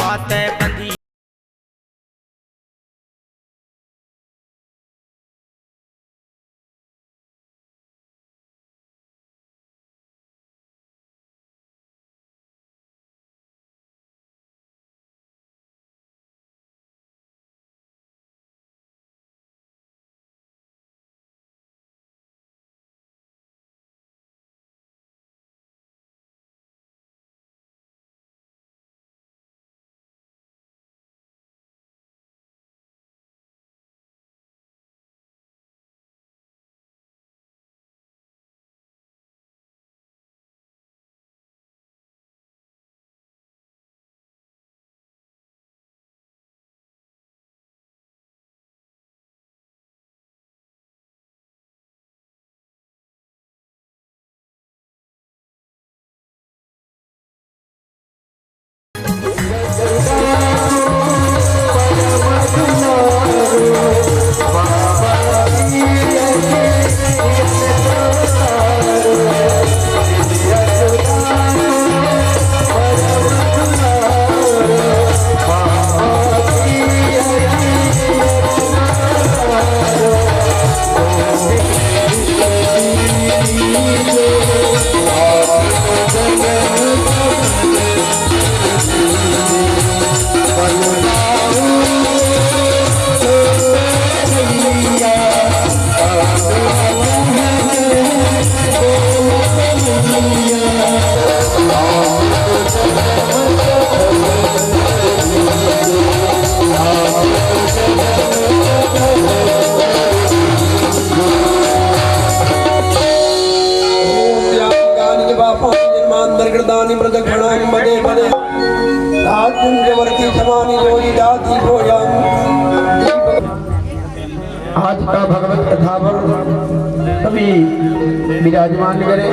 बातें बंधी। आज का भगवत कथा पर सभी विराजमान करे।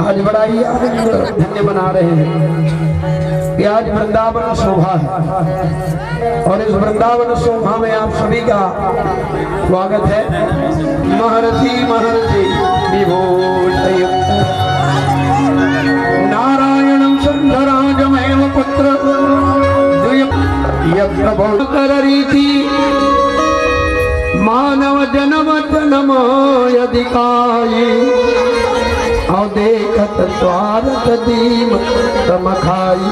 आज बड़ा ही आनंद धन्य बना रहे हैं कि आज वृंदावन शोभा है और इस वृंदावन शोभा में आप सभी का स्वागत है। महर्षि महर्षि विभूषय नारायणं सुंदराजमेव पुत्र रीति मानव जन्म जन्मयधिकाई और देखत स्वार्थ दीम तमखाई।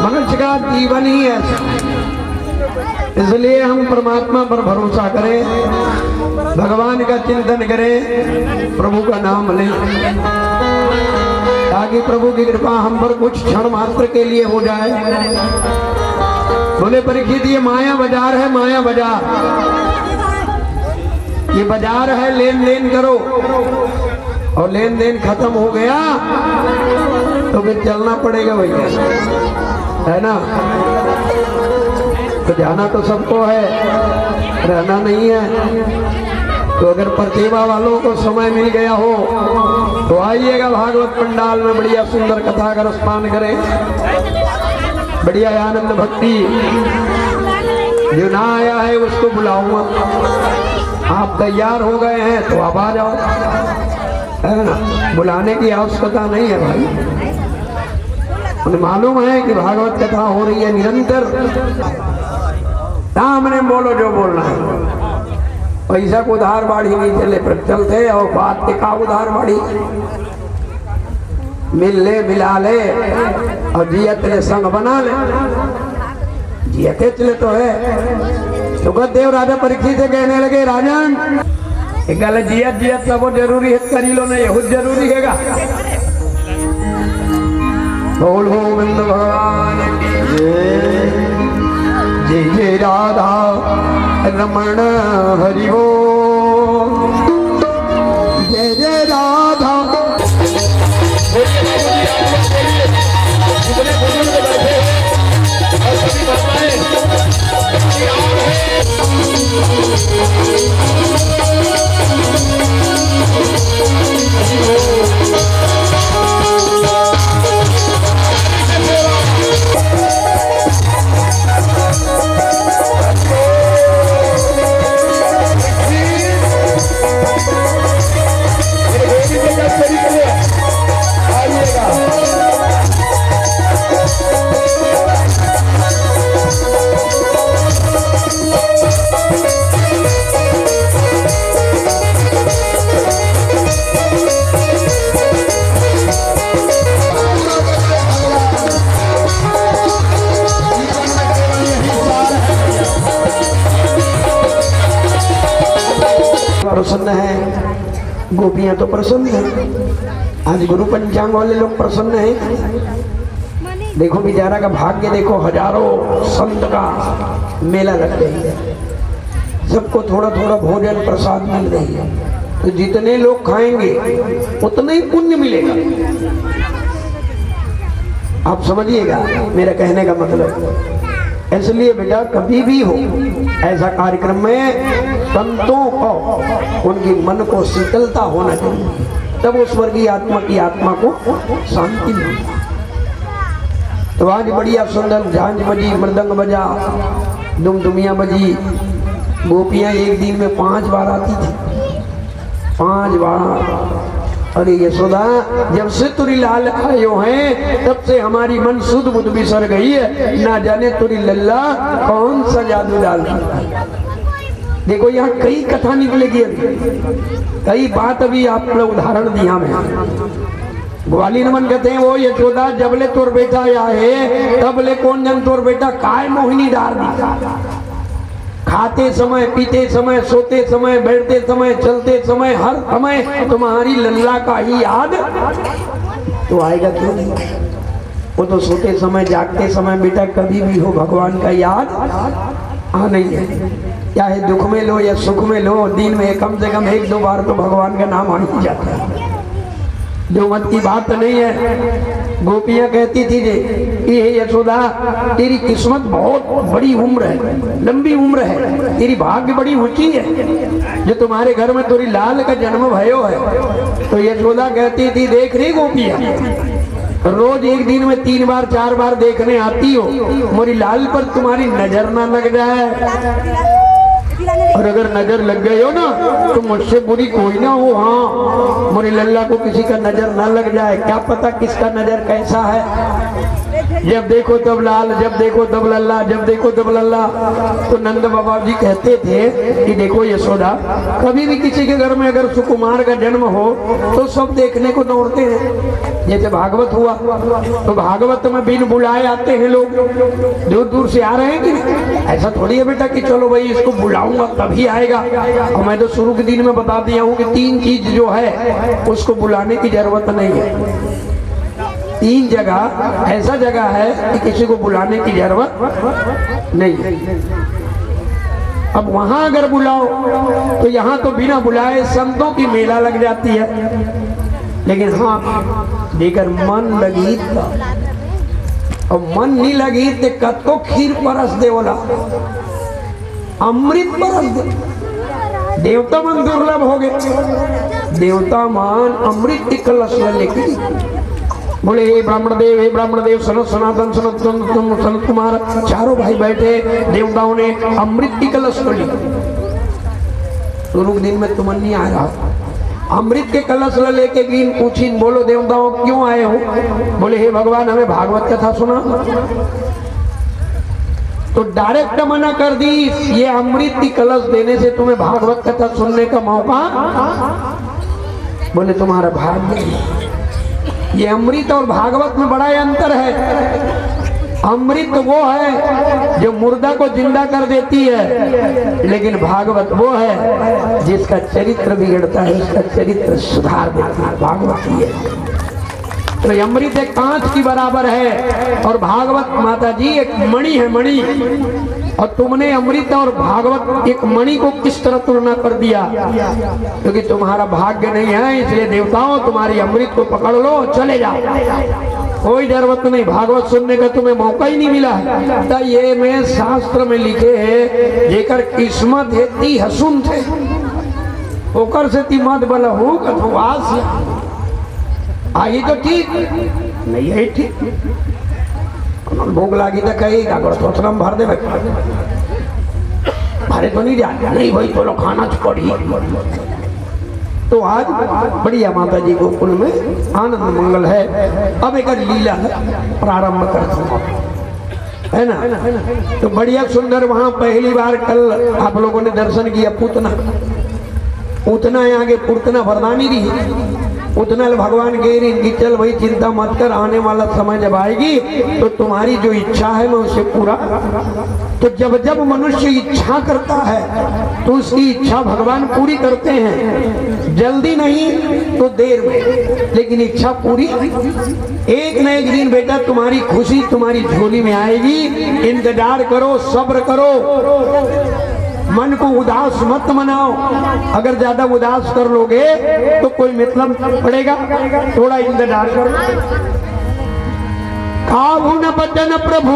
मनुष्य का जीवन ही ऐसा, इसलिए हम परमात्मा पर भरोसा करें, भगवान का चिंतन करें, प्रभु का नाम लें, ताकि प्रभु की कृपा हम पर कुछ क्षण मात्र के लिए हो जाए। बोले परीक्षित, ये माया बाजार है, माया बाजार, ये बाजार है, लेन देन करो, और लेन देन खत्म हो गया तो फिर चलना पड़ेगा भैया, है ना। तो जाना तो सबको है, रहना नहीं है। तो अगर प्रतिभा वालों को समय मिल गया हो तो आइएगा भागवत पंडाल में, बढ़िया सुंदर कथा का रसपान करें, बढ़िया आनंद भक्ति। जो ना आया है उसको बुलाऊंगा। आप तैयार हो गए हैं तो आप आ जाओ, है ना। बुलाने की आवश्यकता नहीं है भाई, उन्हें मालूम है कि भागवत कथा हो रही है निरंतर। सामने बोलो जो बोलना है, पैसा को उधार बाढ़ी नहीं चले पर चलते, और बात टिका उधार बाढ़ी मिल ले मिला ले और जिया तेरे संग बना ले, जिया के चले तो है। सुखदेव राजा परीक्षित से कहने लगे, राजन एक गल जिया जिया सब जरूरी है, करी लो नहीं यहूद जरूरी है। बोल गोविंद भगवान जय जय राधा रमण हरि बोल, जय जय राधा। गोपियां तो प्रसन्न हैं। आज गुरु पंचांग वाले लोग प्रसन्न हैं। देखो बेचारा का भाग्य देखो, हजारों संत का मेला लग गई है, सबको थोड़ा थोड़ा भोजन प्रसाद मिल रही है। तो जितने लोग खाएंगे उतना ही पुण्य मिलेगा। आप समझिएगा मेरा कहने का मतलब। इसलिए बेटा कभी भी हो ऐसा कार्यक्रम में संतों को उनकी मन को शीतलता होना चाहिए, तब उस स्वर्गीय आत्मा की आत्मा को शांति मिलती। तो आज बढ़िया सुंदर झांझ बजी, मृदंग बजा, दुमदुमिया बजी। गोपियां एक दिन में 5 बार आती थी, 5 बार। अरे यशोदा, जब से तुरी लाल आयो हैं तब से हमारी मन सुध बुध बिसर गई है, ना जाने तुरी लल्ला कौन सा जादू डाल दिया। देखो यहाँ कई कथा निकलेगी, कई बात अभी आप लोग उदाहरण दिया मैं। ग्वाली नमन कहते हैं वो यशोदा, जबले तोर बेटा आए तबले कौन जन तोर बेटा काय मोहिनी डार दी। खाते समय, पीते समय, सोते समय, बैठते समय, चलते समय, हर समय तुम्हारी लल्ला का ही याद तो आएगा क्यों नहीं। वो तो सोते समय, जागते समय बेटा कभी भी हो भगवान का याद नहीं है। चाहे दुख में लो या सुख में लो, दिन में कम से कम 1-2 बार तो भगवान का नाम आ ही जाता है। जो मत की बात नहीं है। गोपियां कहती थी कि हे यशोदा, तेरी किस्मत बहुत बड़ी उम्र है, लंबी उम्र है, तेरी भाग्य बड़ी ऊंची है जो तुम्हारे घर में तुरी लाल का जन्म भयो है। तो यशोदा कहती थी, देख रही गोपियां, रोज एक दिन में 3 बार 4 बार देखने आती हो, मोरी लाल पर तुम्हारी नजर ना लग जाए। और अगर नजर लग गई हो ना तो मुझसे बुरी कोई ना हो। हाँ, मोरी लल्ला को किसी का नजर ना लग जाए, क्या पता किसका नजर कैसा है। जब देखो तब लाल, जब देखो तब लल्ला, जब देखो तब लल्ला। तो नंद बाबा जी कहते थे कि देखो यशोदा, कभी भी किसी के घर में अगर सुकुमार का जन्म हो तो सब देखने को दौड़ते हैं। जैसे भागवत हुआ तो भागवत में बिन बुलाए आते हैं लोग, दूर दूर से आ रहे हैं कि ऐसा थोड़ी है बेटा कि चलो भाई इसको बुलाऊंगा तभी आएगा। और मैं तो शुरू के दिन में बता दिया हूँ कि 3 चीज जो है उसको बुलाने की जरूरत नहीं है। 3 जगह ऐसा जगह है कि किसी को बुलाने की जरूरत नहीं है। अब वहां अगर बुलाओ तो यहाँ तो बिना बुलाए संतों की मेला लग जाती है। लेकिन हाँ, देकर मन लगी और मन नहीं लगी तो कत को खीर परस दे बोला, अमृत परस दे। देवता मन दुर्लभ हो गए, देवता मान अमृत की कलश लेके बोले, हे ब्राह्मण देव, सनत सनातन सनत कुमार, चारों भाई बैठे, देवताओं ने अमृत की कलश को ली। शुरू दिन में तुमन नहीं आ रहा, अमृत के कलश लेके गिन पूछी, बोलो देवताओं क्यों आए हो। बोले, हे भगवान हमें भागवत कथा सुना। तो डायरेक्ट मना कर दी, ये अमृत की कलश देने से तुम्हें भागवत कथा सुनने का मौका। बोले तुम्हारा भाग्य। ये अमृत और भागवत में बड़ा अंतर है। अमृत वो है जो मुर्दा को जिंदा कर देती है, लेकिन भागवत वो है जिसका चरित्र बिगड़ता है, उसका चरित्र सुधार देती है। भागवत ये तो अमृत एक कांच की बराबर है और भागवत माता जी एक मणि है, मणि। और तुमने अमृत और भागवत एक मणि को किस तरह तुलना कर दिया, क्योंकि तुम्हारा भाग्य नहीं है। इसलिए देवताओं तुम्हारी अमृत को पकड़ लो, चले जाओ, कोई जरूरत नहीं, भागवत सुनने का तुम्हें मौका ही नहीं मिला है। तो ये में शास्त्र में लिखे है, जेकर किस्मत है ती हसुन थे ओकर से ती मत बल हो कथवास आई तो ठीक नहीं है, ठीक भूख लागी तो कही का भर दे भारे तो नहीं जाए, नहीं भाई तो लोग खाना पड़ी। तो आज बढ़िया माता जी गोकुल में आनंद मंगल है। अब एक लीला प्रारंभ करते है ना। तो बढ़िया सुंदर वहां पहली बार कल आप लोगों ने दर्शन किया पूतना। पूतना आगे पूतना वरदानी रही, उतना भगवान कह रही कि चल भाई चिंता मत कर, आने वाला समय जब आएगी तो तुम्हारी जो इच्छा है मैं उसे पूरा। तो जब जब मनुष्य इच्छा करता है तो उसकी इच्छा भगवान पूरी करते हैं, जल्दी नहीं तो देर में, लेकिन इच्छा पूरी। एक न एक दिन बेटा तुम्हारी खुशी तुम्हारी झोली में आएगी, इंतजार करो, सब्र करो, मन को उदास मत मनाओ। अगर ज्यादा उदास कर लोगे तो कोई मतलब पड़ेगा, थोड़ा इंतजार करो। काहू न बचन प्रभु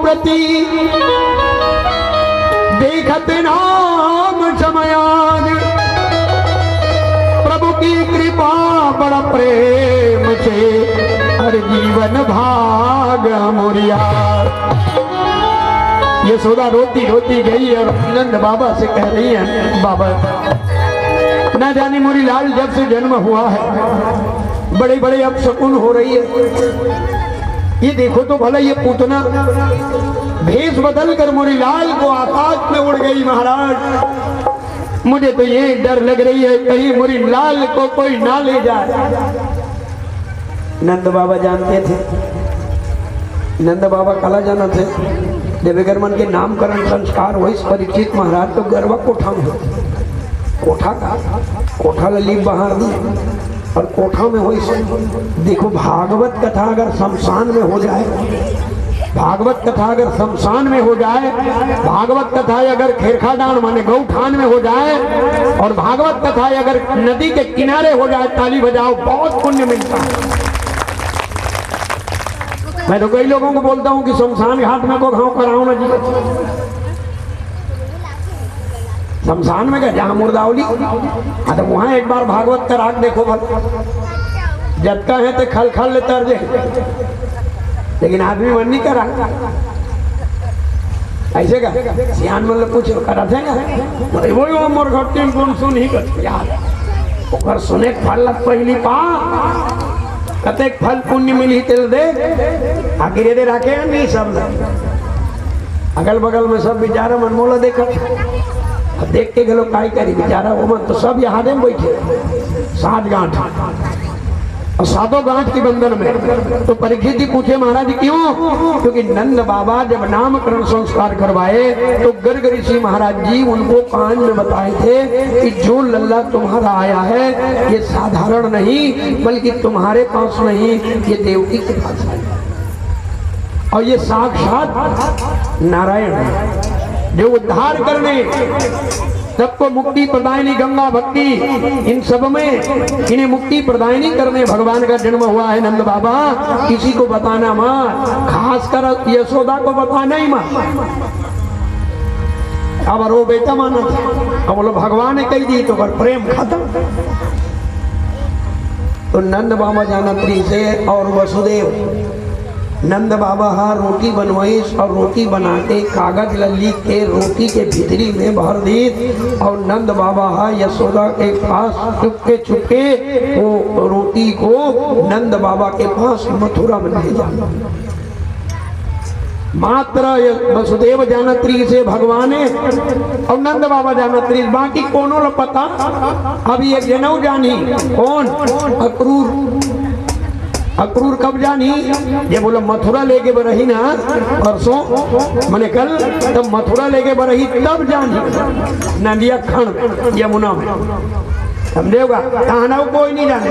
प्रति देखत नाम समयान, प्रभु की कृपा बड़ा प्रेम से हर जीवन भाग मोरिया। यशोदा रोती रोती गई और नंद बाबा से कह रही है, बाबा ना जाने मोरी लाल जब से जन्म हुआ है बड़े बड़े अपशकुन हो रही है। ये देखो तो भला ये पूतना भेष बदल कर मोरी लाल को आकाश में उड़ गई। महाराज मुझे तो ये डर लग रही है कहीं मोरी लाल को कोई ना ले जाए। नंद बाबा जानते थे, नंद बाबा कला जाना थे। जब गर्मन के नामकरण संस्कार हुई परीक्षित महाराज तो गरबा कोठा में, कोठा ललीब बहार दी और कोठा में हुई। देखो भागवत कथा अगर शमशान में हो जाए, भागवत कथा अगर शमशान में हो जाए, भागवत कथा अगर खेरखाडान माने गौठान में हो जाए, और भागवत कथा अगर नदी के किनारे हो जाए, ताली बजाओ, बहुत पुण्य मिलता है। मैं तो कई लोगों को बोलता हूँ कि शमशान घाट में को घाव कराओ ना जी। शमशान में क्या जहाँ मुर्दावली, तो वहां एक बार भागवत का राग देखो भल, जटका है तो खल खल ले तर्जे, लेकिन आदमी मन नहीं करा। ऐसे का सियान मतलब पूछो करा थे ना, वो मोर घटी कौन सुन ही कर यार ओकर सुने फल पहली पा कतेक फल पुण्य मिली तिल दे आखिर दे रखे नहीं सब अगल बगल में सब बेचारा मनमोला देखा देख के गलो काई करी बेचारा वो मन तो सब यहाँ में बैठे 7 गांठ और 7 गांठ के बंधन में। तो परीक्षित जी पूछे महाराज क्यों? क्योंकि नंद बाबा जब नामकरण संस्कार करवाए तो गर्ग ऋषि महाराज जी उनको कान में बताए थे कि जो लल्ला तुम्हारा आया है ये साधारण नहीं बल्कि तुम्हारे पास नहीं ये देवकी के पास है और ये साक्षात नारायण है जो उद्धार करने सबको मुक्ति प्रदायनी गंगा भक्ति इन सब में इन्हें मुक्ति प्रदायनी करने भगवान का जन्म हुआ है। नंद बाबा किसी को बताना मां, खासकर यशोदा को बताना ही मां। अब वो बेटा माना था, अब बोलो भगवान ने कही दी तो पर प्रेम खत्म। तो नंद बाबा जानत्री से और वसुदेव नंद बाबा हा रोटी बनवाई और रोटी बना के कागज लल्ली के रोटी के भीतरी में भर दी और नंद बाबा हा यशोदा के पास चुपके चुपके वो रोटी को नंद बाबा के पास मथुरा में भेजा। मात्र वसुदेव जानत्री से भगवान और नंद बाबा जानत्री, बाकी कोनो ल पता। अभी एक जनऊ जानी कौन अक्रूर कब जानी? ये बोलो मथुरा लेके बरही ना परसों मने कल, तब मथुरा लेके बरही तब जानी नदिया खंड यमुना में, समझेगा? कहाना कोई नहीं जाने,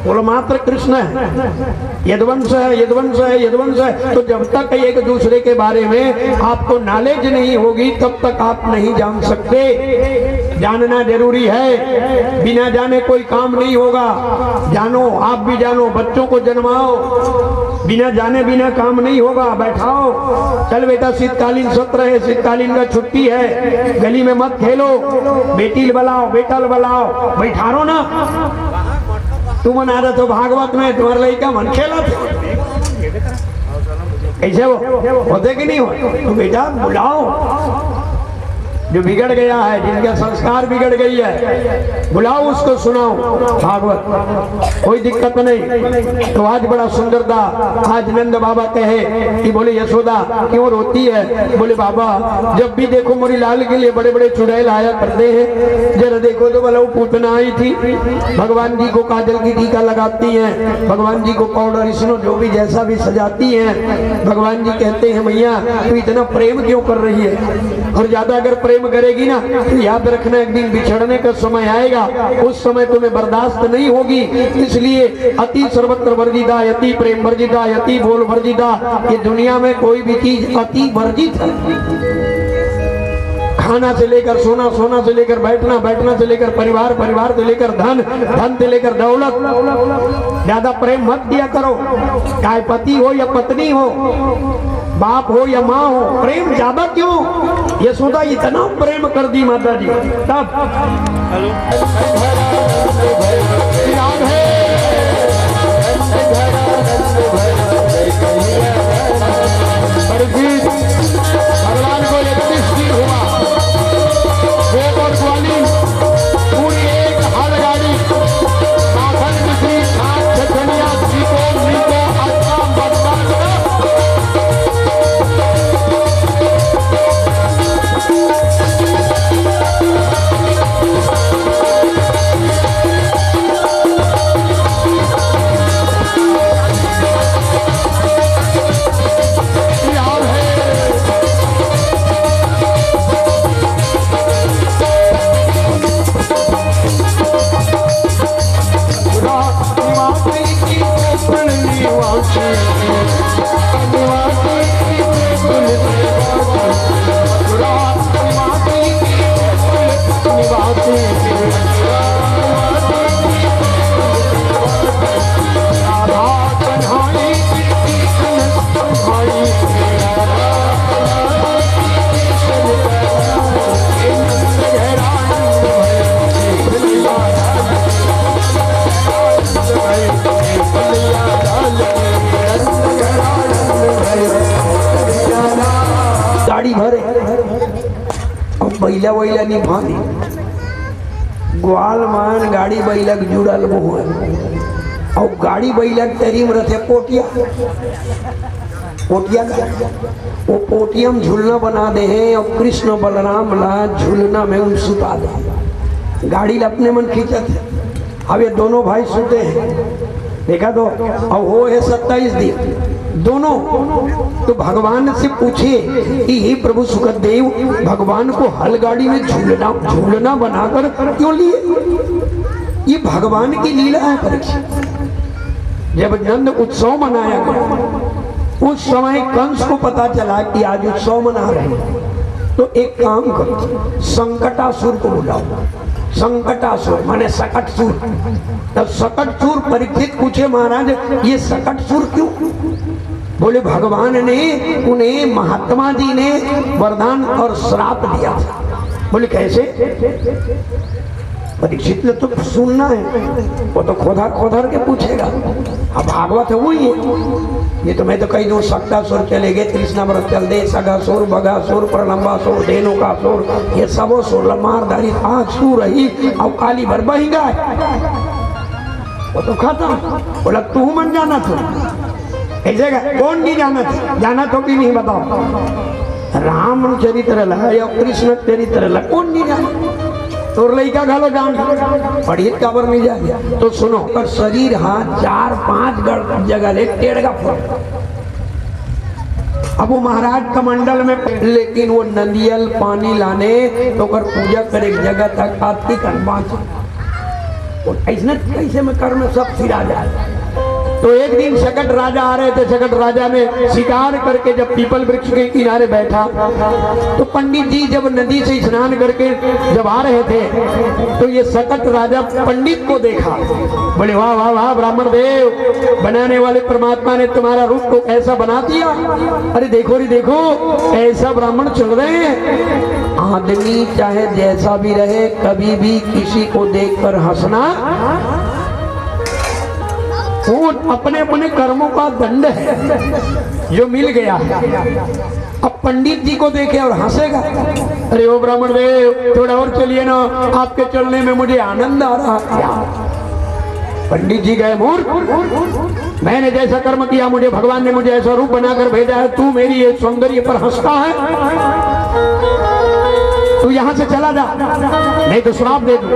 बोलो मात्र कृष्ण है, यदुवंश है, यदुवंश है, यदुवंश है। तो जब तक एक दूसरे के बारे में आपको नॉलेज नहीं होगी तब तक आप नहीं जान सकते। जानना जरूरी है, बिना जाने कोई काम नहीं होगा। जानो, आप भी जानो, बच्चों को जन्माओ, बिना जाने बिना काम नहीं होगा। बैठाओ, चल बेटा शीतकालीन सत्र है, शीतकालीन का छुट्टी है, गली में मत खेलो, बेटी बुलाओ, बेटा बुलाओ, बैठारो ना। तुम मन आदत हो भागवत में तुम्हारे लड़का मन खेला ऐसे हो होते कि नहीं हो? तो बेटा बुलाओ, जो बिगड़ गया है, जिनका संस्कार बिगड़ गई है, बुलाओ उसको, सुनाओ भागवत, कोई दिक्कत नहीं। तो आज बड़ा सुंदर था। आज नंद बाबा कहे कि बोले यशोदा क्यों रोती है? बोले बाबा जब भी देखो मोरी लाल के लिए बड़े बड़े चुड़ैल आया करते हैं, जरा देखो तो बोला वो पूतना आई थी, भगवान जी को काजल की टीका लगाती हैं, भगवान जी को पाउडर स्नो जो भी जैसा भी सजाती हैं। भगवान जी कहते हैं मैया तू इतना प्रेम क्यों कर रही है? और ज्यादा अगर प्रेम करेगी ना तो याद रखना एक दिन बिछड़ने का समय आएगा, उस समय तुम्हें बर्दाश्त नहीं होगी। इसलिए अति सर्वत्र वर्जिता, अति प्रेम वर्जिता, अति बोल वर्जिता। ये दुनिया में कोई भी चीज अति वर्जित है। खाना से लेकर सोना, सोना से लेकर बैठना, बैठना से लेकर परिवार, परिवार से लेकर धन, धन से लेकर दौलत। ज्यादा प्रेम मत किया करो, चाहे पति हो या पत्नी हो, बाप हो या माँ हो, प्रेम ज्यादा क्यों? यशोदा इतना प्रेम कर दी माता जी तब भगवान को हुआ और ग्वाली पूरी एक हल गाड़ी माखन मिश्री खाद छछनिया सीको मीको अच्छा बदला बैला वैला नहीं भानी ग्वाल मान गाड़ी बैलक जुड़ल बहु और गाड़ी बैलक तरीम रथे पोटिया, पोटिया वो पोटियम झूलना बना दे हैं और कृष्ण बलराम ला झूलना में उन सुता दे। गाड़ी अपने मन खींचत है। अब ये दोनों भाई सुते हैं, देखा तो और वो है 27 दिन दोनों। तो भगवान से पूछे कि हे प्रभु सुखदेव, भगवान को हलगाड़ी में झूलना बनाकर क्यों लिए? ये भगवान की लीला है परीक्षित। जब नंद उत्सव मनाया गया उस समय कंस को पता चला कि आज उत्सव मना रहे हैं, तो एक काम करो, संकटासुर को बुलाओ। संकटासुर माने सकटसुर। तब सकटसुर परीक्षित पूछे महाराज ये सकटसुर क्यों? बोले भगवान ने उन्हें महात्मा जी ने वरदान और श्राप दिया था। बोले कैसे? परीक्षित ने तो सुनना है, वो तो खोदा खोदर के पूछेगा। अब भागवत है वही है। ये तो मैं तो कही दूं सक्तासुर चले गए, कृष्णा व्रत चल दे, सगासुर, बगासुर, प्रलंबासुर, धेनुकासुर, ये सबो सुर मारधारी आग सूर रही और काली भर बही गाय। वो तो खत्म। बोला तू मन जाना था ऐसे कौन नहीं जाना था? जाना तो भी नहीं बताओ। राम चरित्र ला या कृष्ण चरित्र ला कौन नहीं जाना? तो लड़का घालो जान पढ़ी काबर नहीं जा। तो सुनो पर शरीर हाथ 4-5 जगह ले टेढ़ का फल। अब वो महाराज कमंडल में, लेकिन वो नंदियल पानी लाने तो कर पूजा करे जगह तक आती कन्वाच ऐसे कैसे में कर में सब फिरा जाए। तो एक दिन शकट राजा आ रहे थे। शकट राजा ने शिकार करके जब पीपल वृक्ष के किनारे बैठा तो पंडित जी जब नदी से स्नान करके जब आ रहे थे तो ये शकट राजा पंडित को देखा। बोले वाह वाह वाह ब्राह्मण देव, बनाने वाले परमात्मा ने तुम्हारा रूप को कैसा बना दिया। अरे देखो रे देखो ऐसा ब्राह्मण चल रहे हैं। आदमी चाहे जैसा भी रहे कभी भी किसी को देखकर हंसना वो अपने अपने कर्मों का दंड है जो मिल गया। अब पंडित जी को देखे और हंसेगा, अरे ओ ब्राह्मण देव थोड़ा और चलिए ना, आपके चलने में मुझे आनंद आ रहा है। पंडित जी गए, मूर्ख, मैंने जैसा कर्म किया मुझे भगवान ने मुझे ऐसा रूप बनाकर भेजा है, तू मेरी ये सौंदर्य पर हंसता है, तू यहां से चला जा नहीं तो श्राप दे दूं।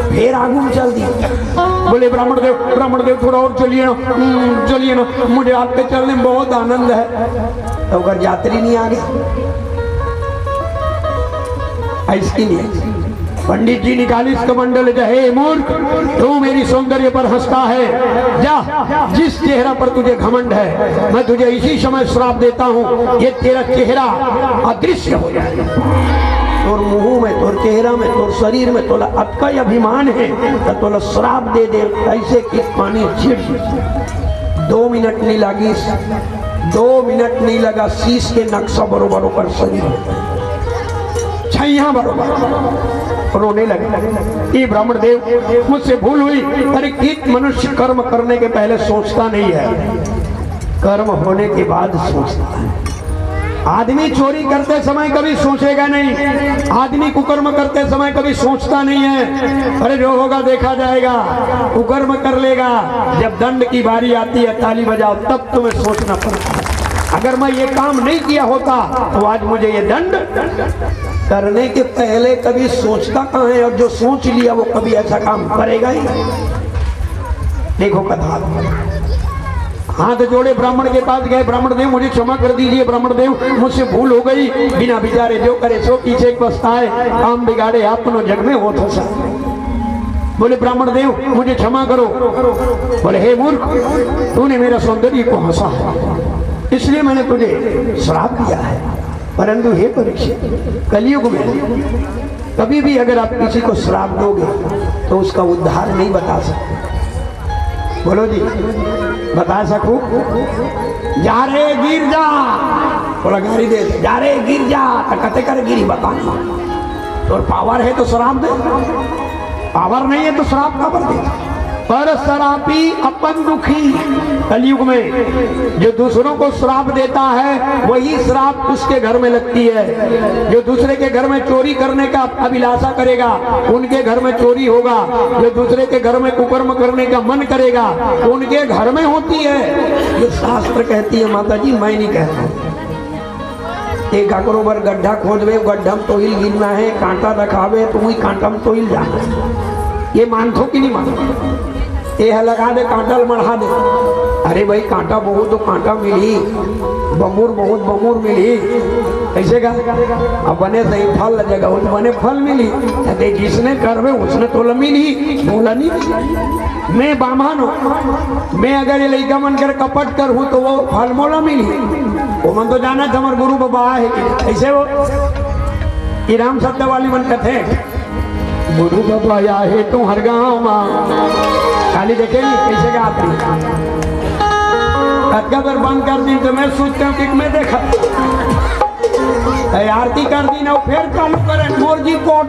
फिर आगू में चल दी, बोले ब्राह्मण देव थोड़ा और चलिए ना, मुझे आपके चलने में बहुत आनंद है। तो अगर यात्री नहीं आ गया ऐसी नहीं। पंडित जी निकाली इसका मंडल, हे मूर्ख, तू मेरी सौंदर्य पर हंसता है, जा, जिस चेहरा पर तुझे घमंड है मैं तुझे इसी समय श्राप देता हूँ, ये तेरा चेहरा अदृश्य हो जाएगा। तोर मुंह में, तोर चेहरा में, तोर शरीर में तोला अटका अभिमान है तो तोला श्राप दे दे। ऐसे कि पानी छिड़, 2 मिनट नहीं लगी, 2 मिनट नहीं लगा, शीश के नक्शा बरोबर ऊपर शरीर छैया बरोबर रोने लगे। ये ब्राह्मण देव मुझसे भूल हुई। अरे कित मनुष्य कर्म करने के पहले सोचता नहीं है, कर्म होने के बाद सोचता है। आदमी चोरी करते समय कभी सोचेगा नहीं, आदमी कुकर्म करते समय कभी सोचता नहीं है, अरे जो होगा देखा जाएगा, कुकर्म कर लेगा। जब दंड की बारी आती है, ताली बजाओ, तब तुम्हें सोचना पड़ता है। अगर मैं ये काम नहीं किया होता तो आज मुझे ये दंड। करने के पहले कभी सोचता कहाँ है, और जो सोच लिया वो कभी ऐसा काम करेगा ही। देखो कथा, हाथ जोड़े ब्राह्मण के पास गए, ब्राह्मण देव मुझे क्षमा कर दीजिए, ब्राह्मण देव मुझसे भूल हो गई, बिना बिचारे जो करे सो पीछे पछताए, काम बिगाड़े अपनो जग में हो था। बोले ब्राह्मण देव मुझे क्षमा करो। बोले हे मूर्ख, तूने मेरा सौंदर्य को हंसा है, इसलिए मैंने तुझे श्राप दिया है। परंतु हे परीक्षित, कलयुग में कभी भी अगर आप किसी को श्राप दोगे तो उसका उद्धार नहीं बता सकते। बोलो जी, बता सकूं? जा रे गिर जा, बोला गाड़ी दे, जा रे गिर जा, कते कर गिरी बताना। तो पावर है तो श्राप दे, पावर नहीं है तो श्राप का पर दे। पर श्रापी अपन दुखी, कलयुग में जो दूसरों को श्राप देता है वही श्राप उसके घर में लगती है। जो दूसरे के घर में चोरी करने का अभिलाषा करेगा उनके घर में चोरी होगा, जो दूसरे के घर में कुकर्म करने का मन करेगा उनके घर में होती है। ये शास्त्र कहती है माता जी, मैं नहीं कहता। एक बरोबर गड्ढा खोदवे, गड्ढा में तोहिल गिरना है, कांटा रखावे तो वही कांटा में तोहिल जाना। ये मानथो कि नहीं मानथो? ये लगा दे, कांटा मढ़ा दे। अरे भाई कांटा बहुत तो कांटा मिली, बमूर बहुत बमूर मिली, कैसे का अब बने सही फल लगेगा, उस बने फल मिली। अरे जिसने करवे उसने तो मिली, बोला नहीं। मैं बामान हूँ, मैं अगर ये लड़का मन कर कपट कर हूँ तो वो फल मोला मिली। वो मन तो जाना था हमारे गुरु बाबा है ऐसे वो कि राम सत्य वाली मन कथे गुरु बाबा आया है तो हर गाँव माँ खाली देखेंगे कैसे का आती अगर बंद कर दी तो मैं सोचता हूँ कि मैं देखा आरती कर दी ना फिर चालू करे मोर जी कोट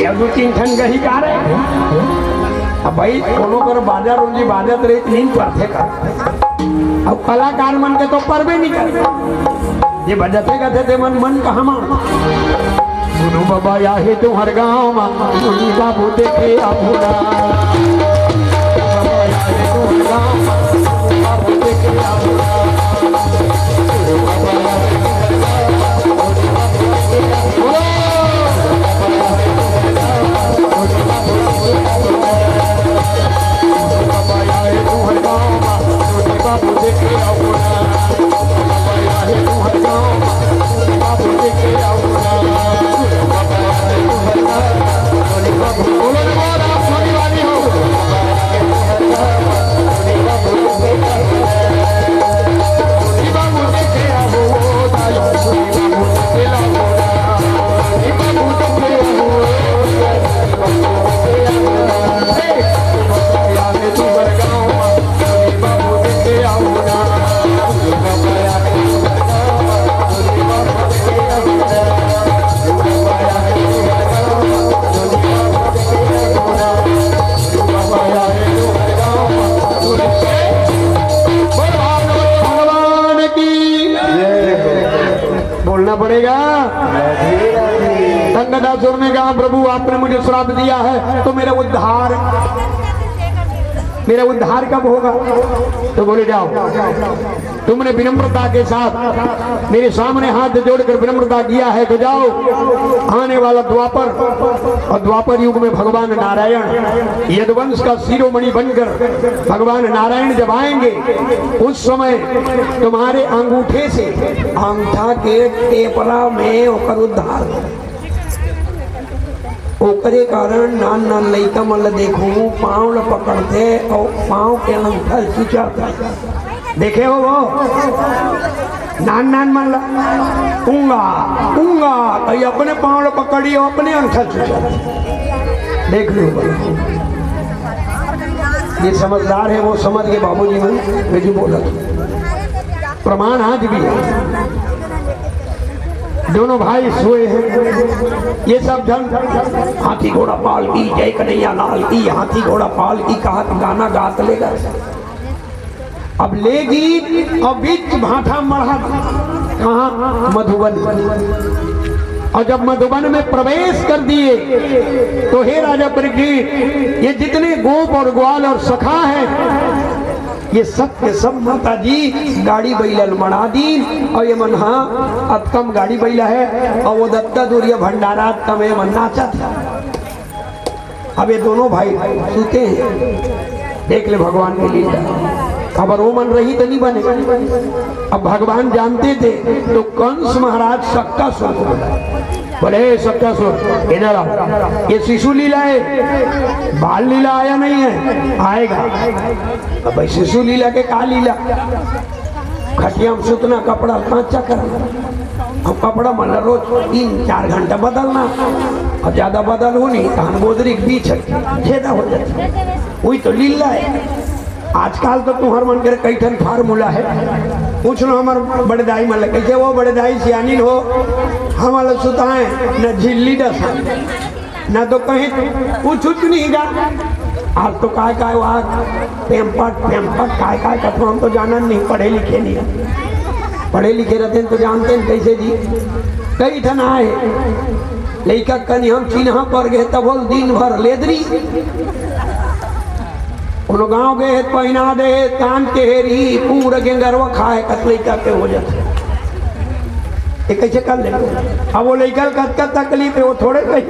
या 2-3 ठन गही का रहे। अब भाई दोनों कर बाजार उनकी बाजार रही नींद पर थे कर। अब कलाकार मन के तो परबे नहीं कर, ये बजते गए थे मन कहाँ मान। गुरु बाबा या है तो हर गाँव माँ मुनि बाबू देखे अभूरा, बाबा या है तो हर गाँव माँ मुनि बाबू देखे अभूरा, गुरु बाबा या है तो हर गाँव माँ मुनि बाबू देखे अभूरा, बाबा या है तो हर गाँव माँ मुनि बाबू देखे अभूरा, बाबा या है तो हर गाँव माँ मुनि बाबू देखे अभूरा, बाबा या है तो हर गाँव माँ मुनि बाबू देखे अभूरा। बोलो आप सोनी वाली हो। सत्तासुर ने कहा प्रभु आपने मुझे श्राप दिया है तो मेरा उद्धार कब होगा? तो बोले जाओ, तुमने विनम्रता के साथ मेरे सामने हाथ जोड़कर विनम्रता किया है तो जाओ, आने वाला द्वापर और द्वापर युग में भगवान नारायण यदुवंश का शिरोमणि बनकर भगवान नारायण जब आएंगे उस समय तुम्हारे अंगूठे से अंगूठा के टेपरा में होकर उद्धार ओकरे कारण नान नान लइका मन देखू पाँव ल पकड़ते और पाँव के अंगूठा खींचाता देखे हो वो नान नान मन ऊंगा ऊंगा कहीं अपने पाँव ल पकड़ी और अपने अंगूठा खींचा देख लो। ये समझदार है वो समझ के बाबूजी ने जी बोला प्रमाण आज भी है। दोनों भाई सोए हैं। ये सब ढंग हाथी घोड़ा पाल की जय कन्हैया लाल की, हाथी घोड़ा पाल की कहा गाना गात लेगा। अब लेगी और बीच भाठा मढ़ा कहा मधुबन, और जब मधुबन में प्रवेश कर दिए तो हे राजा परीक्षित ये जितने गोप और ग्वाल और सखा है ये सब के सब माता जी गाड़ी बैलन मना दी और ये मन हाँ अब कम गाड़ी बैला है और वो दत्ता दूरिया भंडारा कम है मन नाचा था। अब ये दोनों भाई सूते हैं, देख ले भगवान के लिए खबर वो मन रही तो नहीं बने। अब भगवान जानते थे तो कंस महाराज सक्कासुर को बोले सक्कासुर इधर आओ, ये शिशु लीला है, बाल लीला आया नहीं है, आएगा। अब भाई शिशु लीला के का लीला खटिया में सुतना कपड़ा कांचा करना और कपड़ा मन रोज 3-4 घंटा बदलना और ज्यादा बदल हो नहीं तो गोदरी के बीच छेदा हो जाता वही तो लीला है। आजकल तो तुम्हार मन करे कई ठन फार्मूला है, पूछ लो हमार बड़े दाई मन कैसे वो बड़े दाई सियानी हो हमारा सुताए न झिल्ली दस न तो कहीं कुछ नहीं गा। आज तो काय वहाँ पेम्पट काय का तो हम तो जाना नहीं, पढ़े लिखे नहीं, पढ़े लिखे रहते तो जानते हैं कैसे जी। कई ठन आए लड़का कनी हम चिन्हा पर गए तब दिन भर लेदरी उन गाँव गए पहना दे तान के हेरी पूरा गेंगरवा खाए कतलैका के हो जाते ये कैसे कर ले। अब वो लड़का का तकलीफ है वो थोड़े कहीं।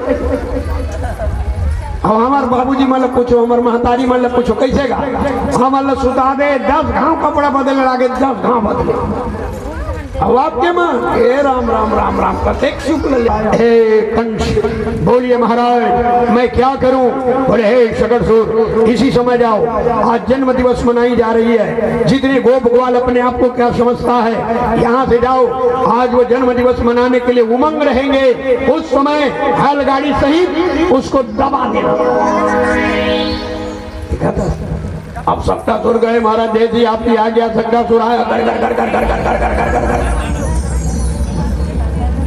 अब हमारे बाबूजी मतलब पूछो हमारे महतारी मतलब पूछो कैसे गा हमारे सुता दे 10 घाव कपड़ा बदलने लगे 10 घाव बदले। अब आपके माँ हे राम राम राम राम करते शुक्ल हे कंस बोलिए महाराज मैं क्या करूं? बोले हे शकरसुर इसी समय जाओ, आज जन्म दिवस मनाई जा रही है, जितने गोप ग्वाल अपने आप को क्या समझता है यहाँ से जाओ, आज वो जन्म दिवस मनाने के लिए उमंग रहेंगे, उस समय बैलगाड़ी सहित उसको दबा देना। अब सक्कासुर गए महाराज देव जी आपकी आ गया, सक्कासुर आया कर कर कर कर कर कर कर कर कर कर कर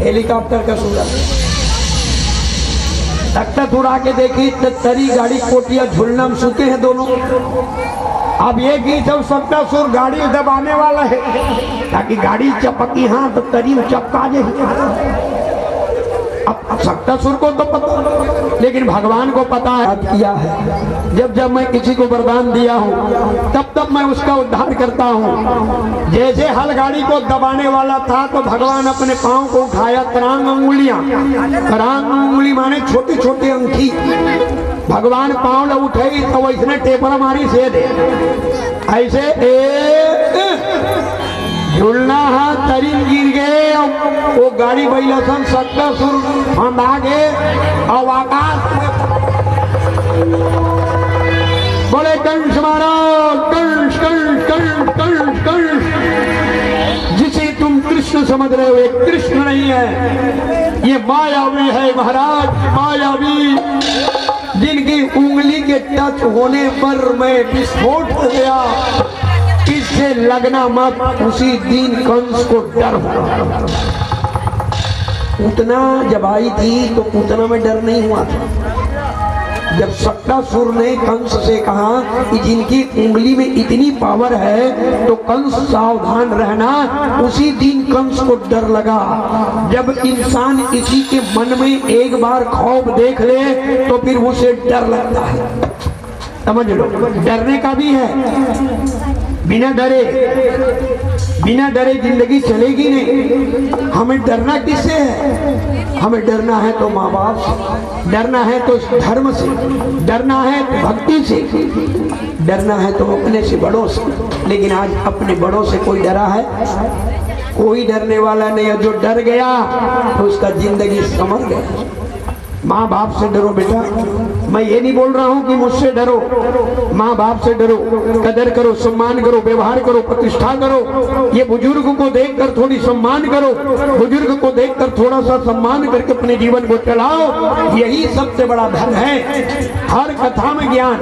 हेलीकॉप्टर का सूरा सक्कासुर आके देखी तरी गाड़ी कोटिया झुलना में सूते हैं दोनों। अब ये की सब सक्कासुर गाड़ी दबाने वाला है ताकि गाड़ी चपकी हाँ तो तरी में चपका जाए। अब सक्कासुर को तो पता लेकिन भगवान को पता है किया है। जब जब मैं किसी को वरदान दिया हूँ तब तब मैं उसका उद्धार करता हूँ। जैसे हल गाड़ी को दबाने वाला था तो भगवान अपने पांव को उठाया, करांग अंगुलियां, करांग अंगुली माने छोटे छोटे अंगठी, भगवान पांव ल उठाई तो वैसने टेपरा मारी से दे ऐसे झुलना हाथ तरी गिर गए वो गाड़ी बैलसन सक्कासुर हम आगे और आकाश बोले कंस महाराज कंस कंस कंस कंस कंस जिसे तुम कृष्ण समझ रहे हो ये कृष्ण नहीं है, ये मायावी है महाराज, मायावी जिनकी उंगली के टच होने पर मैं विस्फोट हो गया, इससे लगना मत। उसी दिन कंस को डर हुआ, उतना जब आई थी तो उतना में डर नहीं हुआ था, जब शक्टासुर ने कंस से कहा कि जिनकी उंगली में इतनी पावर है तो कंस सावधान रहना, उसी दिन कंस को डर लगा। जब इंसान किसी के मन में एक बार खौफ देख ले तो फिर उसे डर लगता है, समझ लो। डरने का भी है, बिना डरे जिंदगी चलेगी नहीं। हमें डरना किससे है? हमें डरना है तो माँ बाप से, डरना है तो धर्म से, डरना है तो भक्ति से, डरना है तो अपने से बड़ों से। लेकिन आज अपने बड़ों से कोई डरा है? कोई डरने वाला नहीं है। जो डर गया तो उसका जिंदगी समझ गया। माँ बाप से डरो बेटा, मैं ये नहीं बोल रहा हूँ कि मुझसे डरो, माँ बाप से डरो, कदर करो, सम्मान करो, व्यवहार करो, प्रतिष्ठा करो। ये बुजुर्ग को देखकर थोड़ी सम्मान करो, बुजुर्ग को देखकर थोड़ा सा सम्मान करके अपने जीवन को चलाओ, यही सबसे बड़ा धन है। हर कथा में ज्ञान।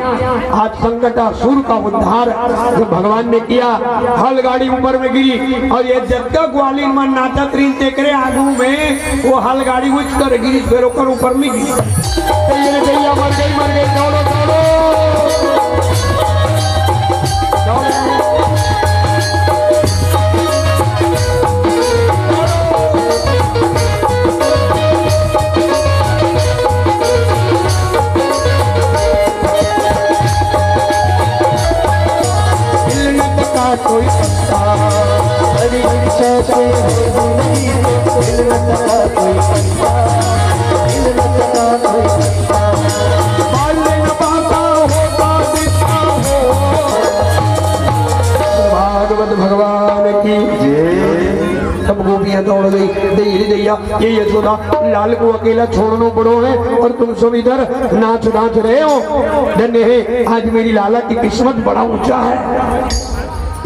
आज संकटासुर का उद्धार जो भगवान ने किया, हल गाड़ी ऊपर में गिरी और ये जब तक ग्वालिन मन नाचत रही देख रहे आगू में, वो हल गाड़ी उच कर गिरी, फिर ऊपर में मर गई, दौड़ो दौड़ो कोई भागवत भगवान की सब गोपियां दौड़ गई, दैया ये यशोदा लाल को अकेला छोड़ना पड़ो है और तुम सब इधर नाच रहे हो। धन्य है आज मेरी लाला की किस्मत बड़ा ऊंचा है।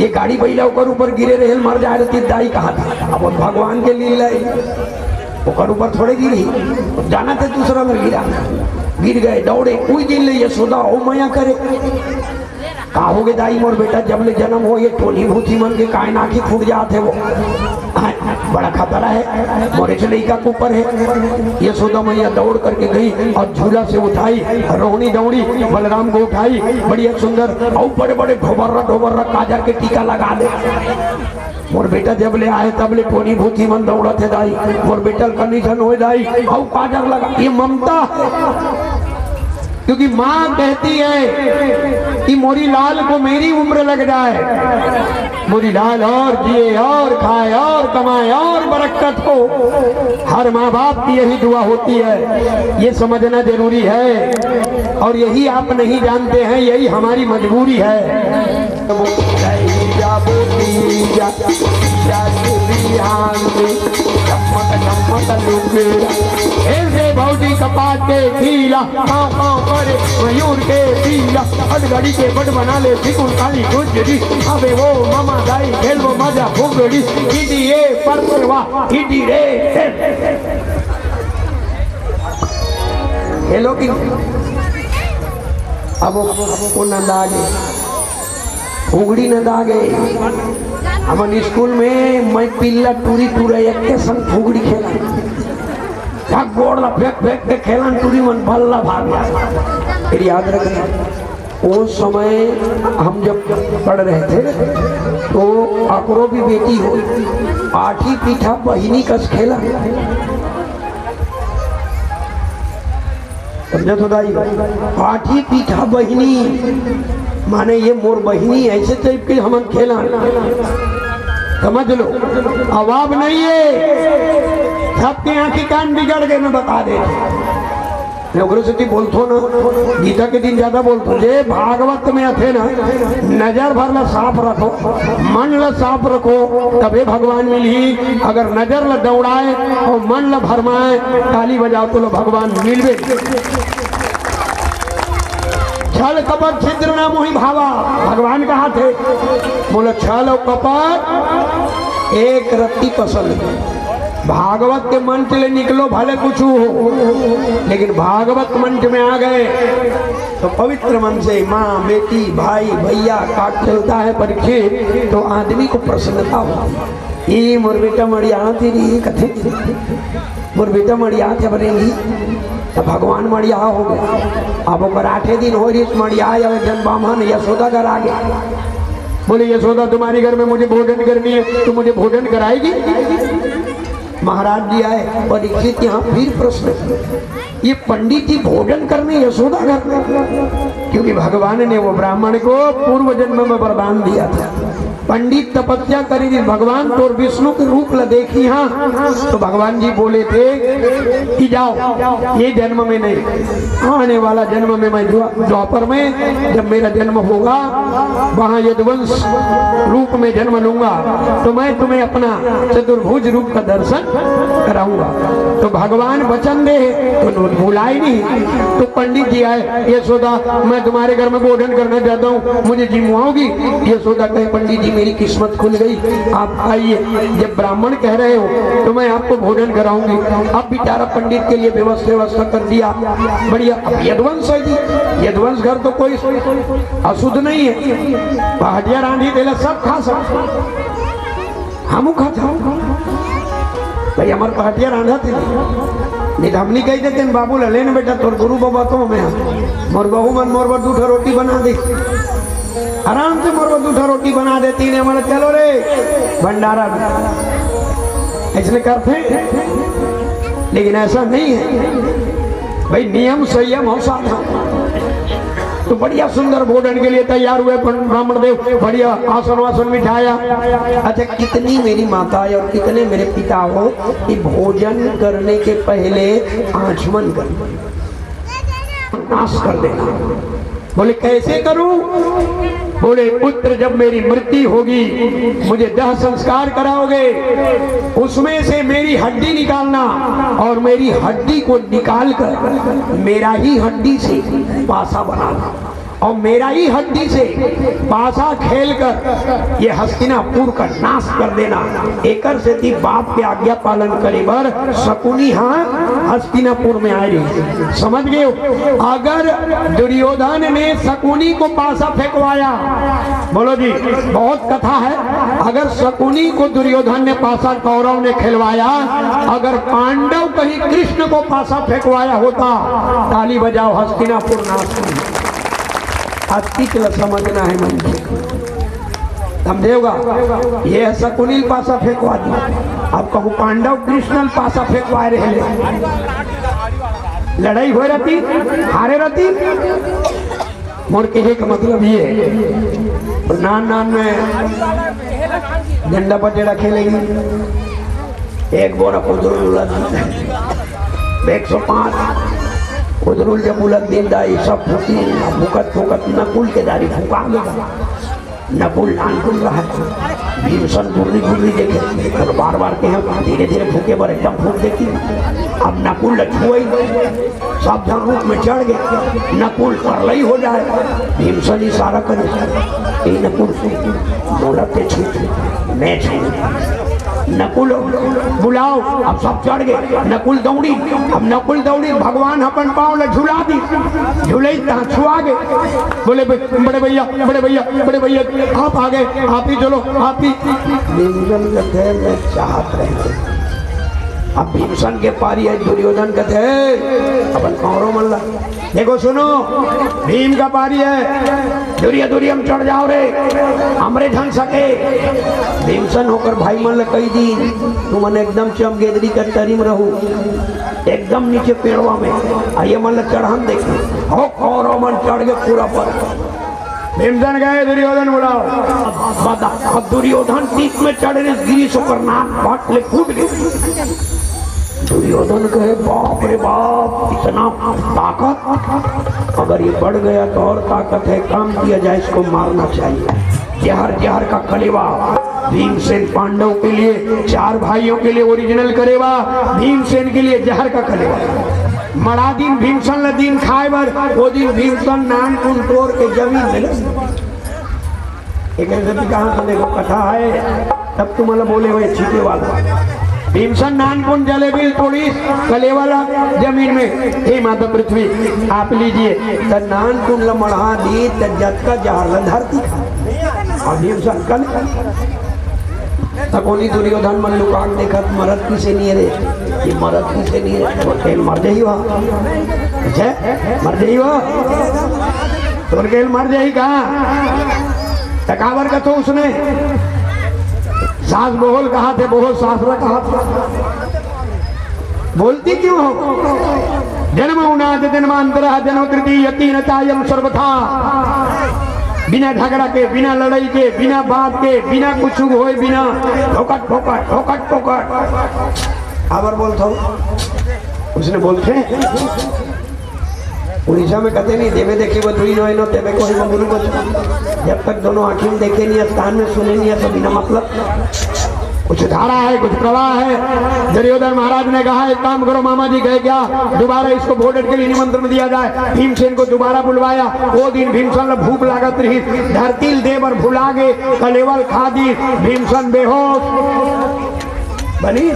ये गाड़ी बैला ऊपर गिरे रहे मर जाए रहती दाई कहा था। अब भगवान के लीला ऊपर थोड़े गिरी, जाना था दूसरा में गिर गए, दौड़े कोई दिन ले यशोदा ओ माया करे कहोगे दाई मोर बेटा जब ले जन्म हो ये टोली भूती मन के कायनात ही फूट जाते वो बड़ा खतरा है। मोरे चले का ऊपर है। यशोदा मैया दौड़ करके गई और झूला से उठाई, रोहिणी दौड़ी बलराम को उठाई, बढ़िया सुंदर और बड़े बड़े ढोबर्रा काजर के टीका लगा दे। मोर बेटा जब ले आए तब ले टोली भूती मन दौड़ा थे दाई, मोर बेटा कंडीशन हो दाई और काजर लगा। ये ममता है, क्योंकि माँ कहती है कि मोरी लाल को मेरी उम्र लग जाए, मोरी लाल और जिए और खाए और कमाए और बरकत हो। हर माँ बाप की यही दुआ होती है, ये समझना जरूरी है। और यही आप नहीं जानते हैं, यही हमारी मजबूरी है। भौजी कपाट के खीला करे मयूर के पीला अटगड़ी के बट बना ले सिकुल काली गुजरी। अबे वो मामा दाई खेल वो मजा फुगड़ी इडी ये परवा इडी रे खेलो की। अब वो नंदागे फुगड़ी नंदागे। हमारे स्कूल में मैं पिल्ला टूरी एक के संग फुगड़ी खेला, गोड़ फेंक के खेला टूरी मन भल्ला भाग गया। फिर याद रखना उस समय हम जब पढ़ रहे थे तो अकरो भी बेटी हो, आठी पीठा बहिनी कस खेला। समझा तो दाई, आठी पीठा बहिनी माने ये मोर बहिनी ऐसे टाइप के हम खेला, समझ लो। अवाब नहीं है, सबके आंखी कान बिगड़ गए। मैं बता दे से बोलतो ना, गीता के दिन ज्यादा बोलतो जे भागवत में थे ना, नजर भर ला साफ रखो, मन ला साफ रखो, तबे भगवान मिली। अगर नजर ला दौड़ाए और मन ला भरमाए ताली बजाओ तो भगवान मिलवे। छल कपट छिद्र ना मोहि भावा, भगवान कहा थे बोले छल और कपट एक रत्ती पसंद। भागवत के मंच ले निकलो भले कुछ हो, लेकिन भागवत मंच में आ गए तो पवित्र मन से माँ बेटी भाई भैया काट चलता है परीक्षित तो आदमी को प्रसन्नता हो। ये मोर बेटा मरिया तेरी कथे मोर बेटा मरिया क्या बनेगी तो भगवान मड़िया हो गए। अब ओकर 8 दिन हो रही मड़िया जन बामन यशोदा घर आ गया। बोले यशोदा तुम्हारे घर में मुझे भोजन करनी है, तुम मुझे भोजन कराएगी? महाराज जी आए। परीक्षित यहाँ फिर प्रश्न, ये पंडित जी भोजन करने यशोदा घर में? क्योंकि भगवान ने वो ब्राह्मण को पूर्व जन्म में वरदान दिया था। पंडित तपस्या करी थी, भगवान तो विष्णु के रूप ला देखी। हाँ, तो भगवान जी बोले थे कि जाओ ये जन्म में नहीं, आने वाला जन्म में मैं द्वापर में जब मेरा जन्म होगा वहां यदुवंश रूप में जन्म लूंगा तो मैं तुम्हें अपना चतुर्भुज रूप का दर्शन कराऊंगा। तो भगवान वचन दे तो भुलाई नहीं। तो पंडित जी आए, यशोदा मैं तुम्हारे घर में भोजन करना चाहता हूँ, मुझे जिम्मुआओगी? यशोदा कहे पंडित जी मेरी किस्मत खुल गई, आप आइए, जब ब्राह्मण कह रहे हो तो मैं आपको भोजन कराऊंगी। अब बेचारा पंडित के लिए व्यवस्था कर दिया बढ़िया। अब यदुवंश है जी, यदुवंश घर तो कोई अशुद्ध नहीं है, पहाड़िया रांधी देला सब खा सकते, हम खा भाई हमार पहाड़िया रांधा थे नहीं तो हमने कही देते बाबू लेन बेटा तोर गुरु बाबा तो मैं मोर बहू मन मोर पर 2 रोटी बना दे, आराम से मोर पर 2 रोटी बना देती ने हमारे चलो रे भंडारा ऐसे करते। लेकिन ऐसा नहीं है भाई, नियम संयम हो साधन। तो बढ़िया सुंदर भोजन के लिए तैयार हुए ब्राह्मण देव, बढ़िया आसन वासन बिठाया। अच्छा कितनी मेरी माता और कितने मेरे पिता हो कि भोजन करने के पहले आचमन कर नाश कर देना। बोले कैसे करूं? बोले पुत्र जब मेरी मृत्यु होगी मुझे दाह संस्कार कराओगे, उसमें से मेरी हड्डी निकालना और मेरी हड्डी को निकालकर मेरा ही हड्डी से पासा बनाना और मेरा ही हड्डी से पासा खेलकर ये हस्तिनापुर का नाश कर देना। एकर से थी बाप के आज्ञा पालन करे बर शकुनी हाँ हस्तिनापुर में आए रही। समझ गए? अगर दुर्योधन ने शकुनी को पासा फेंकवाया, बोलो जी बहुत कथा है, अगर शकुनी को दुर्योधन ने पासा कौरव ने खिलवाया, अगर पांडव कहीं कृष्ण को पासा फेंकवाया होता, ताली बजाओ हस्तिनापुर नाश हुई। अस्तित्व समझना है मन को, समझेगा? ये ऐसा कुनील पासा फेंकवा दी। अब कहूँ पांडव कृष्ण पासा फेंकवा रहे, लड़ाई हो रहती हारे रहती। मोर कहे का मतलब ये नान नान में झंडा पटेड़ा खेलेगी, एक बोरा कुदरुल 105 कुदरुल जब उलट दिन दाई सब फूकी फूकत नकुल के दारी फूका गया। नकुल नानकुल रहा, भीमसन गुर्री देखे और बार के हम धीरे धीरे फूके पर एकदम फूक देती। अब नकुल छुई सब जन रूप में चढ़ गए, नकुल करलई हो जाए, भीमसन इशारा करे नकुल बोलते छू मैं छू, नकुल बुलाओ। अब सब चढ़ गए, नकुल दौड़ी। अब नकुल दौड़ी, भगवान अपन पाँव ले झुला दी, झुले छुआ गए। बोले बड़े भैया आप आ गए, आप ही चलो आप ही। मैं चाहत रहे अब भीमसन के पारी है, दुर्योधन कहते हैं अपन कौरव मल्ला देखो सुनो भीम का पारी है, दुर्योधन चढ़ जाओ रे हमरे ढंग सके। भीमसन होकर भाई मन कही दी तुमने एकदम चमगेदरी का तरीम रहू एकदम नीचे पेड़वा में आइए मन चढ़न देखे हो कौरव मन चढ़ गए पूरा पर। भीमसन गए दुर्योधन बुलाओ, अब दुर्योधन टीप में चढ़ रहे गिरीश होकर नाक भाट ले फूट गए। दुर्योधन कहे बाप रे बाप इतना ताकत, अगर ये बढ़ गया तो और ताकत है, काम किया जाए इसको मारना चाहिए। जहर का कलेवा भीमसेन पांडव के लिए, 4 भाइयों के लिए ओरिजिनल कलेवा, भीमसेन के लिए जहर का कलेवा। मड़ा दिन भीमसन ल दिन खाए बर वो दिन भीमसन नान कुन तोड़ के जमीन मिले। एक कहाँ से देखो कथा है, तब तुम बोले हुए छीटे वाला भीमसन नानकुन जलेबी तोड़ी कले वाला जमीन में। हे माता पृथ्वी आप लीजिए, तो नानकुन ल मढ़ा दी तो जत का जहर धरती खा और भीमसन कल तकोनी दुर्योधन मन लुकाक देखा मरद किसे नहीं रे, ये मरद किसे नहीं रे, तो खेल मर जाई हुआ, मर जाई हुआ, तो खेल मर जाई कहा तकावर का तो उसने सास बोल कहा थे, बोल सासरा कहा था, बोलती क्यों हो? जन्म उनाद जन्मांतर जन्म तृतीय तीन चायम सर्वथा, बिना झगड़ा के, बिना लड़ाई के, बिना बात के, बिना कुछ होए, बिना ठोकट ठोकट ठोकट ठोकट आवर बोलता हूँ उसने बोलते उड़ीसा में कहते नहीं देवे देखे वो दुई नो नो तेवे कोई गुरु को जब तक दोनों आंखें में देखे नहीं है, कान में सुने नहीं है, तो बिना मतलब कुछ धारा है, कुछ प्रवाह है। दुर्योधन महाराज ने कहा एक काम करो मामा जी गए क्या, दोबारा इसको भोजन के लिए निमंत्रण दिया जाए। भीमसेन को दोबारा बुलवाया। वो दिन भीमसेन भूख लागत रही, धरती देवर भुला गे, कलेवल खा दी, भीमसेन बेहोश बनी।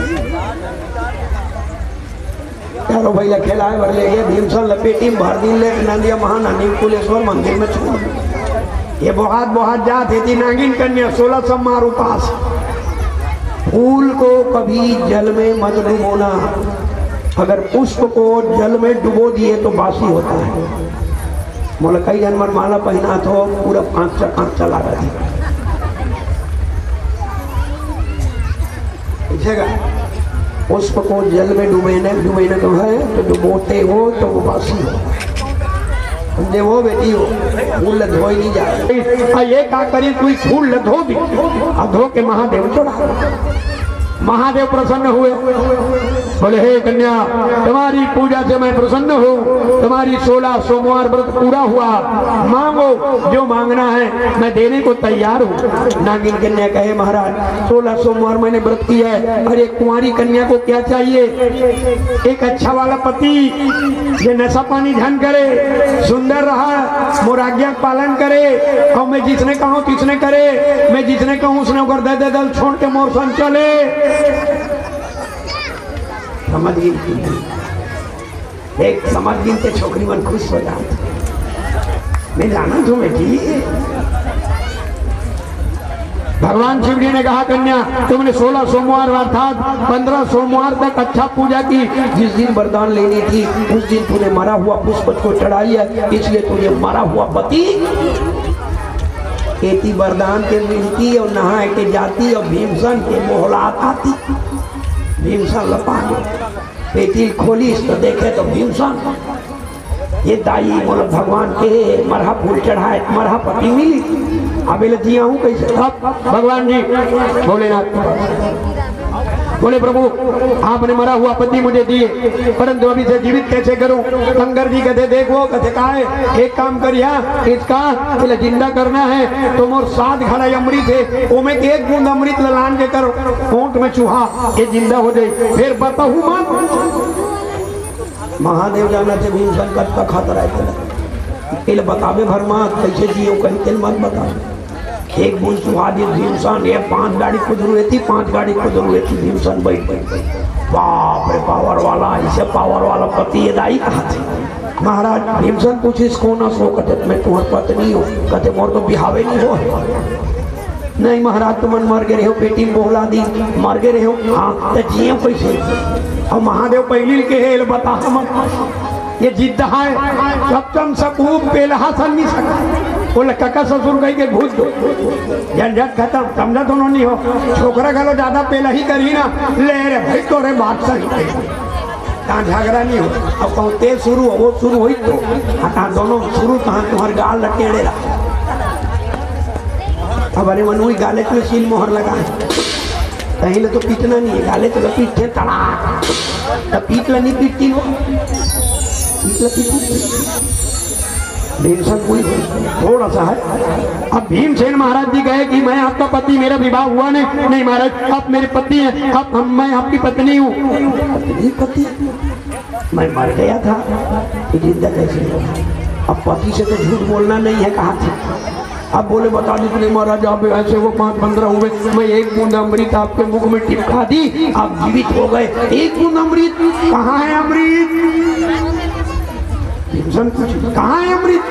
यारो भैया खेलाए भर ले गए, भीमसेन लपेटी भर दिन ले नंदिया महानानी कुलेश्वर मंदिर में छोड़। ये बहुत बहुत जाते थी नागिन कन्या 16 सम्मार उपास। फूल को कभी जल में मत डुबोना, अगर पुष्प को जल में डुबो दिए तो बासी होता है। मोला कई जनमर माला पहना तो पूरा 5 चला रहा था। पुष्प को जल में डुबेने तो है, तो डुबोते हो तो वो बासी हो। वो बेटी हो फूल धोई नहीं जाए, ये का करी कोई फूल धो दी और धो के महादेव चढ़ा। महादेव प्रसन्न हुए, बोले हे कन्या तुम्हारी पूजा से मैं प्रसन्न हूँ, तुम्हारी 16 सोमवार व्रत पूरा हुआ, मांगो जो मांगना है मैं देने को तैयार हूँ। नागिन कन्या कहे महाराज 16 सोमवार मैंने व्रत किया है, अरे कुंवारी कन्या को क्या चाहिए? एक अच्छा वाला पति जो नशा पानी धन करे, सुंदर रहा, मोर आज्ञा पालन करे, और मैं जिसने कहूँ तिसने करे, मैं जिसने कहूँ उसने कर दे दल छोड़ के मोर संग चले। समझ गिन एक समझ गिनते छोकरी मन खुश हो जाते। मैं जाना तू बेटी। भगवान शिव जी ने कहा कन्या तुमने 16 सोमवार अर्थात 15 सोमवार तक अच्छा पूजा की, जिस दिन वरदान लेनी थी उस दिन तूने मरा हुआ पुष्प को चढ़ाई है, इसलिए तुझे मरा हुआ पति खेती वरदान के मिलती और नहा के जाती और भीमसेन के मोहलात आती। भीमसेन लपा गए, पेटी खोली तो देखे तो भीमसेन ये दाई बोले भगवान के मरहा फूल चढ़ाए, मरहा पति मिली। अबे दिया हूँ कैसे? भगवान जी भोलेनाथ बोले प्रभु आपने मरा हुआ पति मुझे दिए, परंतु अभी से जीवित कैसे करूं? शंकर जी कहते देखो कहते का है एक काम करिया, इसका जिंदा करना है तो मोर 7 घड़ा अमृत है, वो में 1 बूंद अमृत लान के करो होंठ में चूहा, ये जिंदा हो जाए, फिर बताऊ मत। महादेव जाना से भीमसेन का खतरा है, बतावे भर मत कैसे जियो, कहीं तेल मत बताओ। 1 बूंद चुहा दी भीमसेन, ये 5 गाड़ी खुद रुए थी, 5 गाड़ी खुद रुए थी। भीमसेन बैठ बाप रे पावर वाला, ऐसे पावर वाला पति ये दाई कहा थे। महाराज भीमसेन पूछिस कौन सो, कहते मैं तुम्हारी पत्नी हूँ, कहते मोर तो बिहावे नहीं हो। नहीं महाराज तुम मर गए हो, बेटी बोला दी मर गए हो, हाँ तो जिये कैसे? और महादेव पहली के हेल बता मत, ये जिद्द है सप्तम सकूप पेलहा सन नहीं सका, बोले काका ससुर कही के घूस दो झंझट खत्म, समझा दोनों नहीं हो। छोकरा गलो ज्यादा पेला ही करी ना, ले रे भाई तो रे बात सही कहाँ झगड़ा नहीं हो। अब कहते शुरू हो वो शुरू हुई तो कहाँ दोनों शुरू कहाँ तुम्हारे गाल लटेड़े रहा। अब अरे मन हुई गाले तो सील मोहर लगा कहीं ले तो पीटना नहीं है, गाले तो पीटते तड़ा तब पीटला नहीं पीटती हो, भीमसेन कोई थोड़ा सा है। अब भीमसेन महाराज जी कहे कि मैं आपका पति, मेरा विवाह हुआ नहीं महाराज आप मेरे पति हैं, अब मैं आपकी पत्नी हूँ। पति मैं मर गया था, जिंदा कैसे? अब पति से तो झूठ बोलना नहीं है, कहा थी। अब बोले बता दी तुमने महाराज आप ऐसे वो 5-15 हुए, मैं 1 बूंद अमृत आपके मुख में टिपका दी, आप जीवित हो गए। 1 बूंद अमृत कहाँ है? अमृत कहाँ है अमृत?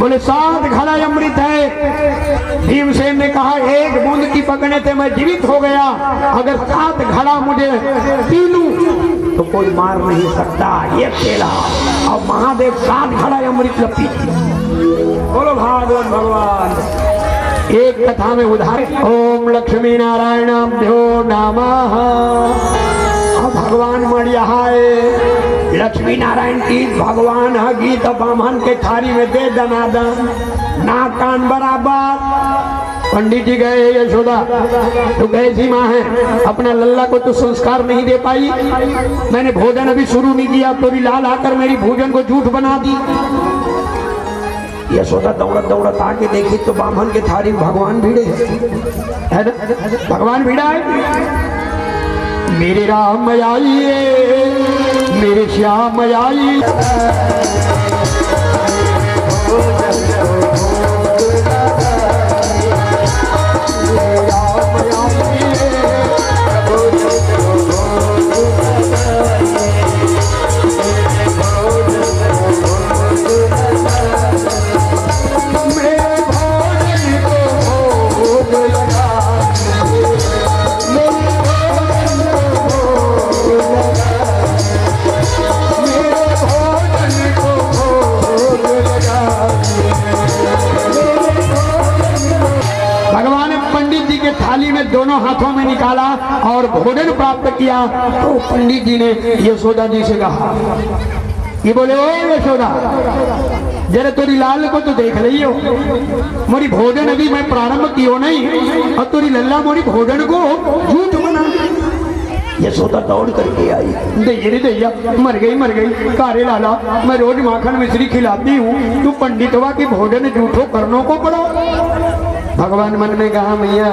बोले 7 घड़ा अमृत है। भीमसेन ने कहा एक बूंद की पकड़ने से मैं जीवित हो गया, अगर 7 घड़ा मुझे पी लूं तो कोई मार नहीं सकता। ये खेला और महादेव 7 घड़ा अमृत पी। बोलो भागवत भगवान। एक कथा में उदाहरण, ओम लक्ष्मी नारायणाभ्यो नमः। भगवान मरिया है लक्ष्मी नारायण की भगवान है गीत ब्राह्मण के थारी में दे दनादन नाक कान बराबर। पंडित जी गए यशोदा तो कैसी माँ है, अपना लल्ला को तो संस्कार नहीं दे पाई, मैंने भोजन अभी शुरू नहीं किया तो लाल आकर मेरी भोजन को झूठ बना दी। यशोदा दौड़त दौड़त आके देखी तो ब्राह्मण के थारी भगवान भिड़े है ना, भगवान भिड़ा है। मेरे राम आइए मेरे श्याम आइए, थाली में दोनों हाथों में निकाला और भोजन प्राप्त किया। तो पंडित जी ने यशोदा जी से कहा, ये बोले ओ यशोदा जरा तोरी लाल को तो देख रही हो, मोरी भोजन अभी मैं प्रारंभ कियो नहीं और तोरी लल्ला मोरी भोजन को झूठ बना। यशोदा दौड़ करके आई, दैया रे दैया मर गई कारे लाला, मैं रोज माखन मिश्री खिलाती हूँ, तू पंडितवा की भोजन झूठो करने को पड़ो। भगवान मन में कहा मैया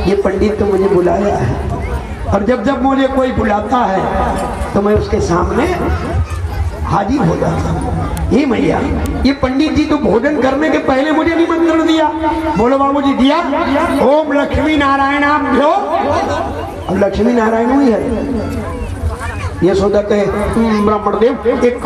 ये पंडित तो मुझे बुलाया है और जब जब मुझे कोई बुलाता है तो मैं उसके सामने हाजिर हो जाता हूँ। ये मैया ये पंडित जी तो भोजन करने के पहले मुझे निमंत्रण दिया। बोलो बाबूजी दिया। ओम लक्ष्मी नारायणाभ्यो, और लक्ष्मी नारायण हुई है। यशोदा कहे ब्राह्मण देव एक